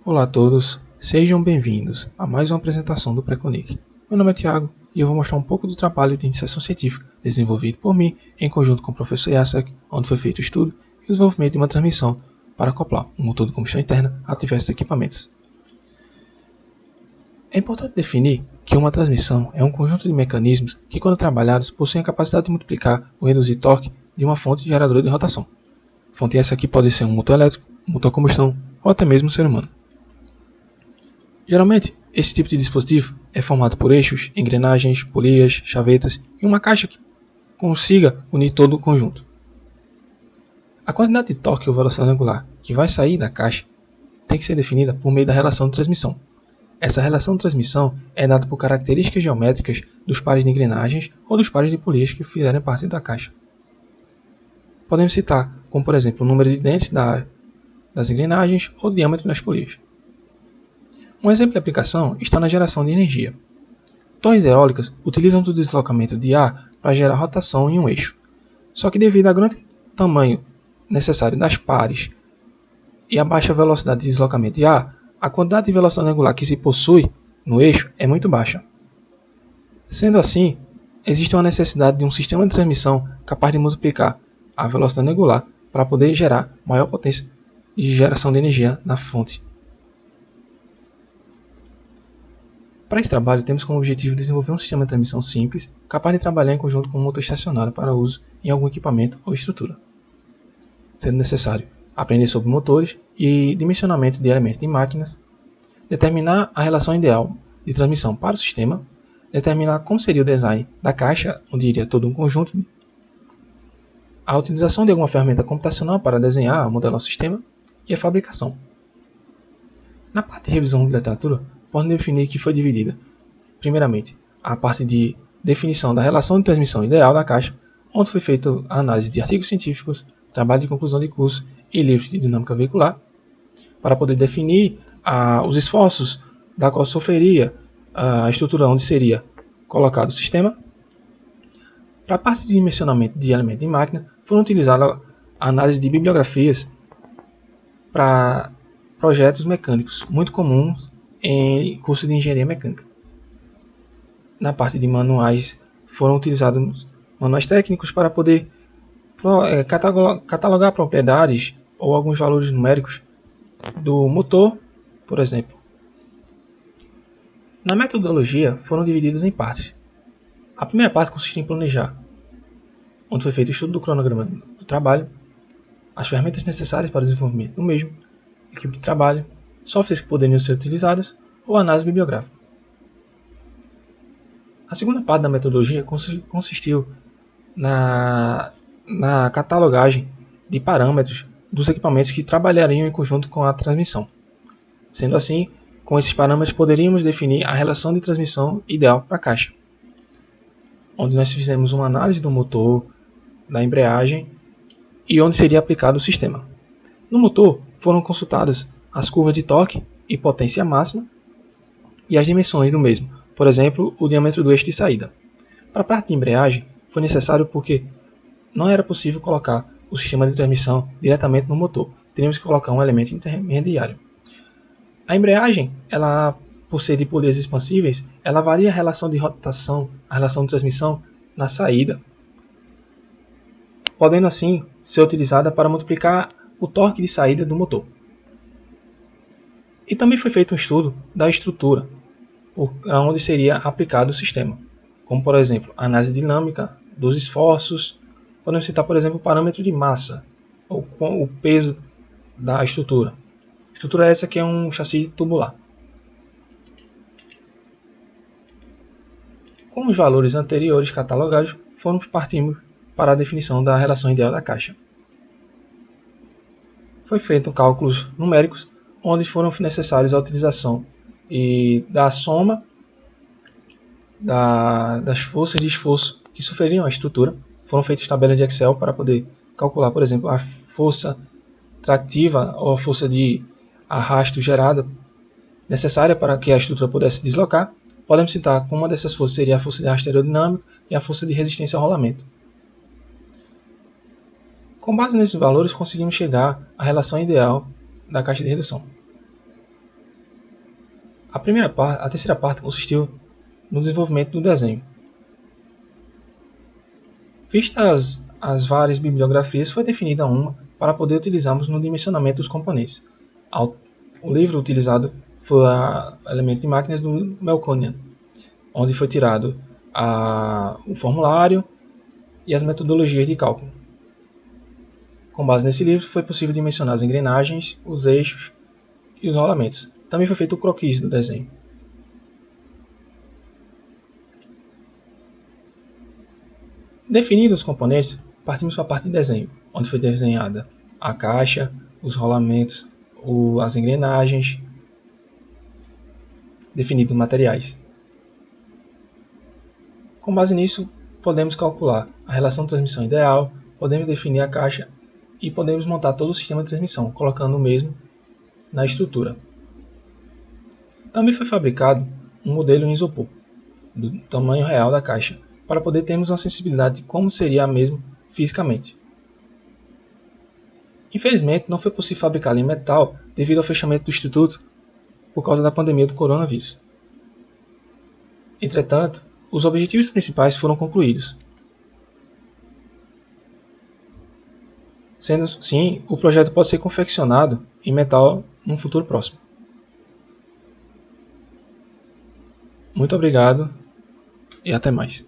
Olá a todos, sejam bem-vindos a mais uma apresentação do Preconic. Meu nome é Thiago e eu vou mostrar um pouco do trabalho de iniciação científica desenvolvido por mim em conjunto com o professor Jacek, onde foi feito o estudo e o desenvolvimento de uma transmissão para acoplar um motor de combustão interna a diversos equipamentos. É importante definir que uma transmissão é um conjunto de mecanismos que, quando trabalhados, possuem a capacidade de multiplicar ou reduzir torque de uma fonte geradora de rotação. Fonte essa aqui pode ser um motor elétrico, um motor a combustão ou até mesmo um ser humano. Geralmente, esse tipo de dispositivo é formado por eixos, engrenagens, polias, chavetas e uma caixa que consiga unir todo o conjunto. A quantidade de torque ou velocidade angular que vai sair da caixa tem que ser definida por meio da relação de transmissão. Essa relação de transmissão é dada por características geométricas dos pares de engrenagens ou dos pares de polias que fizerem parte da caixa. Podemos citar como, por exemplo, o número de dentes das engrenagens ou o diâmetro das polias. Um exemplo de aplicação está na geração de energia. Torres eólicas utilizam o deslocamento de ar para gerar rotação em um eixo. Só que devido ao grande tamanho necessário das pares e a baixa velocidade de deslocamento de ar, a quantidade de velocidade angular que se possui no eixo é muito baixa. Sendo assim, existe uma necessidade de um sistema de transmissão capaz de multiplicar a velocidade angular para poder gerar maior potência de geração de energia na fonte. Para esse trabalho, temos como objetivo desenvolver um sistema de transmissão simples, capaz de trabalhar em conjunto com um motor estacionário para uso em algum equipamento ou estrutura. Sendo necessário aprender sobre motores e dimensionamento de elementos de máquinas, determinar a relação ideal de transmissão para o sistema, determinar como seria o design da caixa, onde iria todo um conjunto, a utilização de alguma ferramenta computacional para desenhar ou modelar o sistema e a fabricação. Na parte de revisão de literatura, podem definir que foi dividida, primeiramente, a parte de definição da relação de transmissão ideal da caixa, onde foi feita a análise de artigos científicos, trabalho de conclusão de curso e livros de dinâmica veicular, para poder definir os esforços da qual sofreria a estrutura onde seria colocado o sistema. Para a parte de dimensionamento de elementos de máquina, foram utilizadas a análise de bibliografias para projetos mecânicos, muito comuns em curso de engenharia mecânica. Na parte de manuais, foram utilizados manuais técnicos para poder catalogar propriedades ou alguns valores numéricos do motor, por exemplo. Na metodologia, foram divididos em partes. A primeira parte consiste em planejar, onde foi feito o estudo do cronograma do trabalho, as ferramentas necessárias para o desenvolvimento do mesmo, equipe de trabalho, softwares que poderiam ser utilizados ou análise bibliográfica. A segunda parte da metodologia consistiu na catalogagem de parâmetros dos equipamentos que trabalhariam em conjunto com a transmissão. Sendo assim, com esses parâmetros poderíamos definir a relação de transmissão ideal para a caixa, onde nós fizemos uma análise do motor, da embreagem e onde seria aplicado o sistema. No motor foram consultadas as curvas de torque e potência máxima e as dimensões do mesmo, por exemplo, o diâmetro do eixo de saída. Para a parte de embreagem, foi necessário porque não era possível colocar o sistema de transmissão diretamente no motor, teríamos que colocar um elemento intermediário. A embreagem, ela, por ser de polias expansíveis, ela varia a relação de rotação, a relação de transmissão na saída, podendo assim ser utilizada para multiplicar o torque de saída do motor. E também foi feito um estudo da estrutura, onde seria aplicado o sistema, como por exemplo, a análise dinâmica dos esforços, podemos citar por exemplo o parâmetro de massa, ou o peso da estrutura. A estrutura essa que é um chassi tubular. Com os valores anteriores catalogados, partimos para a definição da relação ideal da caixa. Foi feito cálculos numéricos, onde foram necessários a utilização da soma das forças de esforço que sofreriam a estrutura. Foram feitas tabelas de Excel para poder calcular, por exemplo, a força tractiva ou a força de arrasto gerada necessária para que a estrutura pudesse deslocar. Podemos citar como uma dessas forças seria a força de arrasto aerodinâmico e a força de resistência ao rolamento. Com base nesses valores, conseguimos chegar à relação ideal da caixa de redução. A terceira parte consistiu no desenvolvimento do desenho. Vistas as várias bibliografias, foi definida uma para poder utilizarmos no dimensionamento dos componentes. O livro utilizado foi o Elemento de Máquinas do Melkonian, onde foi tirado o formulário e as metodologias de cálculo. Com base nesse livro, foi possível dimensionar as engrenagens, os eixos e os rolamentos. Também foi feito o croquis do desenho. Definidos os componentes, partimos para a parte de desenho, onde foi desenhada a caixa, os rolamentos, as engrenagens, definidos materiais. Com base nisso, podemos calcular a relação de transmissão ideal, podemos definir a caixa e podemos montar todo o sistema de transmissão, colocando o mesmo na estrutura. Também foi fabricado um modelo em isopor, do tamanho real da caixa, para poder termos uma sensibilidade de como seria a mesma fisicamente. Infelizmente, não foi possível fabricá-la em metal devido ao fechamento do instituto por causa da pandemia do coronavírus. Entretanto, os objetivos principais foram concluídos. Sendo assim, o projeto pode ser confeccionado em metal num futuro próximo. Muito obrigado e até mais.